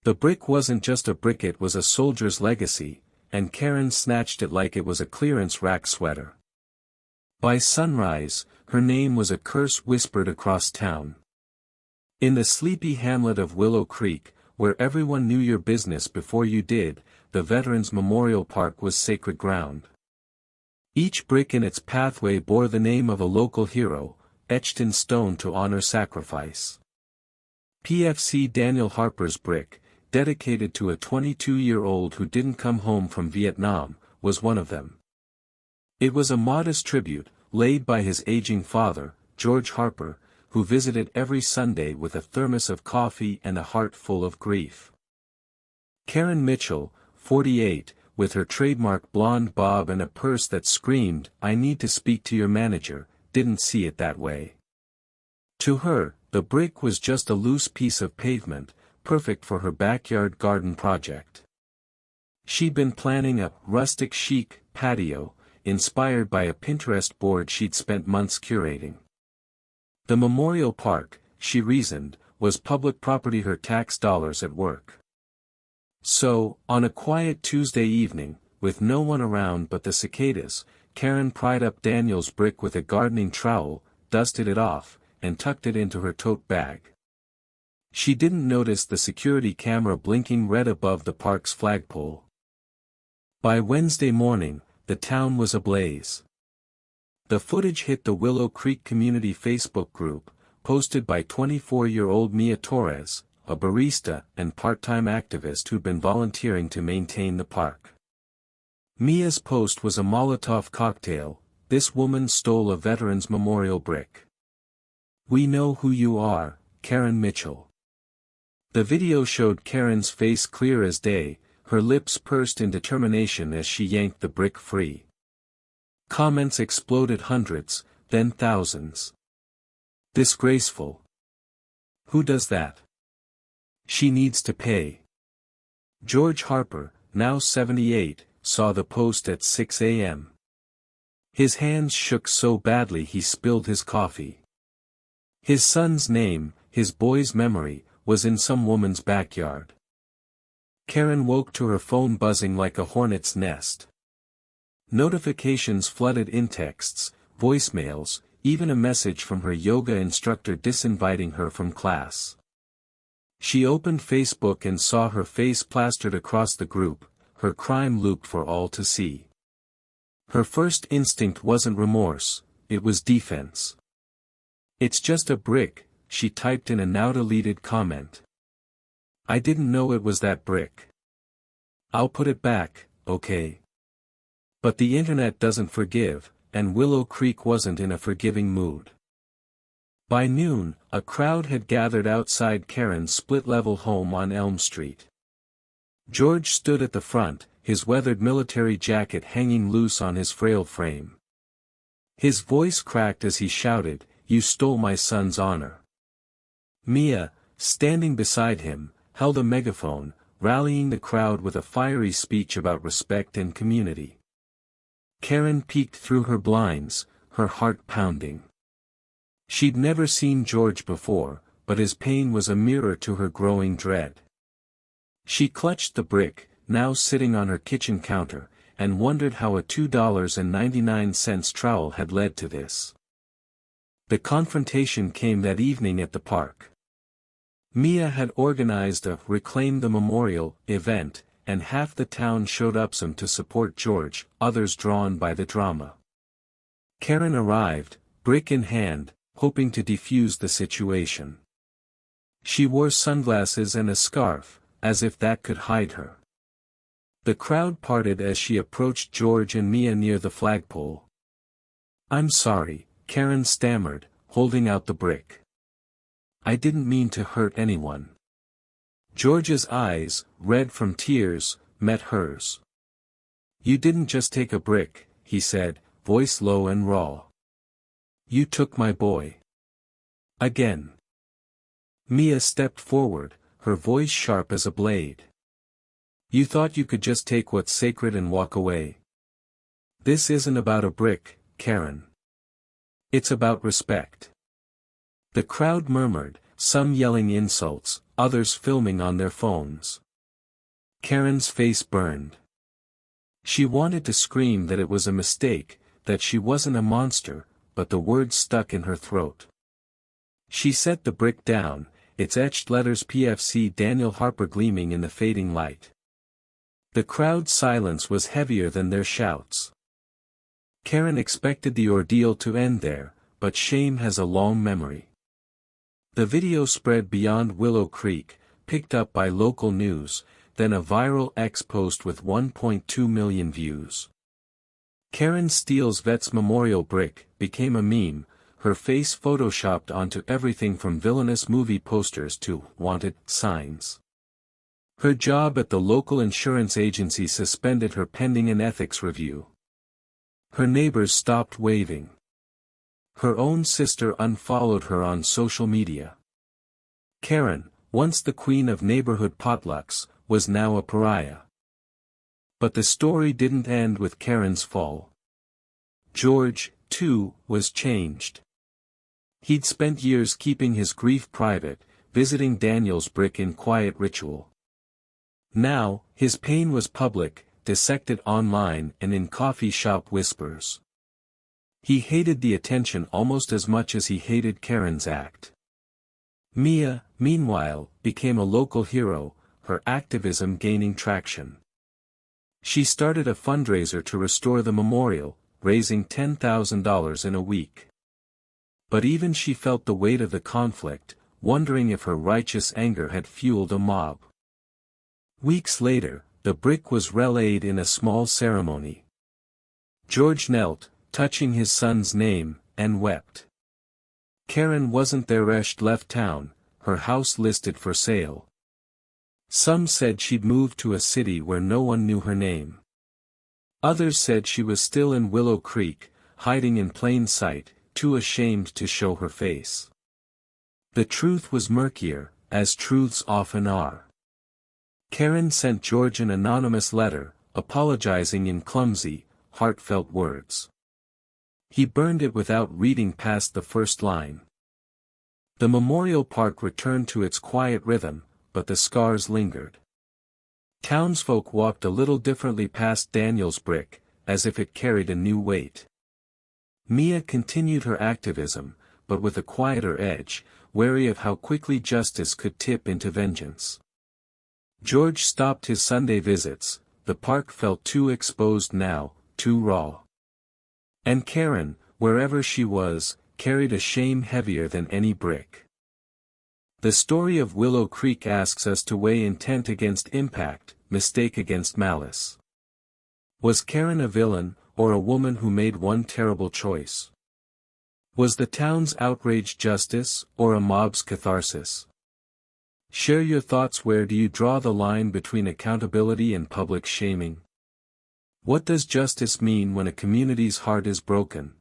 The brick wasn't just a brick, it was a soldier's legacy, and Karen snatched it like it was a clearance rack sweater. By sunrise, her name was a curse whispered across town. In the sleepy hamlet of Willow Creek, where everyone knew your business before you did, the Veterans Memorial Park was sacred ground. Each brick in its pathway bore the name of a local hero, etched in stone to honor sacrifice. PFC Daniel Harper's brick, dedicated to a 22-year-old who didn't come home from Vietnam, was one of them. It was a modest tribute, laid by his aging father, George Harper, who visited every Sunday with a thermos of coffee and a heart full of grief. Karen Mitchell, 48, with her trademark blonde bob and a purse that screamed, "I need to speak to your manager," didn't see it that way. To her, the brick was just a loose piece of pavement, perfect for her backyard garden project. She'd been planning a rustic chic patio, inspired by a Pinterest board she'd spent months curating. The memorial park, she reasoned, was public property, her tax dollars at work. So, on a quiet Tuesday evening, with no one around but the cicadas, Karen pried up Daniel's brick with a gardening trowel, dusted it off, and tucked it into her tote bag. She didn't notice the security camera blinking red above the park's flagpole. By Wednesday morning, the town was ablaze. The footage hit the Willow Creek Community Facebook group, posted by 24-year-old Mia Torres, a barista and part-time activist who'd been volunteering to maintain the park. Mia's post was a Molotov cocktail. "This woman stole a Veterans Memorial brick. We know who you are, Karen Mitchell." The video showed Karen's face clear as day, her lips pursed in determination as she yanked the brick free. Comments exploded, hundreds, then thousands. "Disgraceful. Who does that? She needs to pay." George Harper, now 78, saw the post at 6 a.m. His hands shook so badly he spilled his coffee. His son's name, his boy's memory, was in some woman's backyard. Karen woke to her phone buzzing like a hornet's nest. Notifications flooded in, texts, voicemails, even a message from her yoga instructor disinviting her from class. She opened Facebook and saw her face plastered across the group, her crime looped for all to see. Her first instinct wasn't remorse, it was defense. "It's just a brick," she typed in a now-deleted comment. "I didn't know it was that brick. I'll put it back, okay?" But the internet doesn't forgive, and Willow Creek wasn't in a forgiving mood. By noon, a crowd had gathered outside Karen's split-level home on Elm Street. George stood at the front, his weathered military jacket hanging loose on his frail frame. His voice cracked as he shouted, "You stole my son's honor." Mia, standing beside him, held a megaphone, rallying the crowd with a fiery speech about respect and community. Karen peeked through her blinds, her heart pounding. She'd never seen George before, but his pain was a mirror to her growing dread. She clutched the brick, now sitting on her kitchen counter, and wondered how a $2.99 trowel had led to this. The confrontation came that evening at the park. Mia had organized a "Reclaim the Memorial" event, and half the town showed up some to support George, others drawn by the drama. Karen arrived, brick in hand, hoping to defuse the situation. She wore sunglasses and a scarf, as if that could hide her. The crowd parted as she approached George and Mia near the flagpole. "I'm sorry," Karen stammered, holding out the brick. "I didn't mean to hurt anyone." George's eyes, red from tears, met hers. "You didn't just take a brick," he said, voice low and raw. "You took my boy. Again." Mia stepped forward, her voice sharp as a blade. "You thought you could just take what's sacred and walk away. This isn't about a brick, Karen. It's about respect." The crowd murmured, some yelling insults, others filming on their phones. Karen's face burned. She wanted to scream that it was a mistake, that she wasn't a monster, but the words stuck in her throat. She set the brick down, its etched letters PFC Daniel Harper gleaming in the fading light. The crowd's silence was heavier than their shouts. Karen expected the ordeal to end there, but shame has a long memory. The video spread beyond Willow Creek, picked up by local news, then a viral X post with 1.2 million views. Karen Steele's Vets Memorial brick became a meme, her face photoshopped onto everything from villainous movie posters to wanted signs. Her job at the local insurance agency suspended her pending an ethics review. Her neighbors stopped waving. Her own sister unfollowed her on social media. Karen, once the queen of neighborhood potlucks, was now a pariah. But the story didn't end with Karen's fall. George, too, was changed. He'd spent years keeping his grief private, visiting Daniel's brick in quiet ritual. Now, his pain was public, dissected online and in coffee shop whispers. He hated the attention almost as much as he hated Karen's act. Mia, meanwhile, became a local hero, her activism gaining traction. She started a fundraiser to restore the memorial, raising $10,000 in a week. But even she felt the weight of the conflict, wondering if her righteous anger had fueled a mob. Weeks later, the brick was relayed in a small ceremony. George knelt, touching his son's name, and wept. Karen wasn't there. Resht left town, her house listed for sale. Some said she'd moved to a city where no one knew her name. Others said she was still in Willow Creek, hiding in plain sight, too ashamed to show her face. The truth was murkier, as truths often are. Karen sent George an anonymous letter, apologizing in clumsy, heartfelt words. He burned it without reading past the first line. The memorial park returned to its quiet rhythm, but the scars lingered. Townsfolk walked a little differently past Daniel's brick, as if it carried a new weight. Mia continued her activism, but with a quieter edge, wary of how quickly justice could tip into vengeance. George stopped his Sunday visits, the park felt too exposed now, too raw. And Karen, wherever she was, carried a shame heavier than any brick. The story of Willow Creek asks us to weigh intent against impact, mistake against malice. Was Karen a villain, or a woman who made one terrible choice? Was the town's outrage justice, or a mob's catharsis? Share your thoughts. Where do you draw the line between accountability and public shaming? What does justice mean when a community's heart is broken?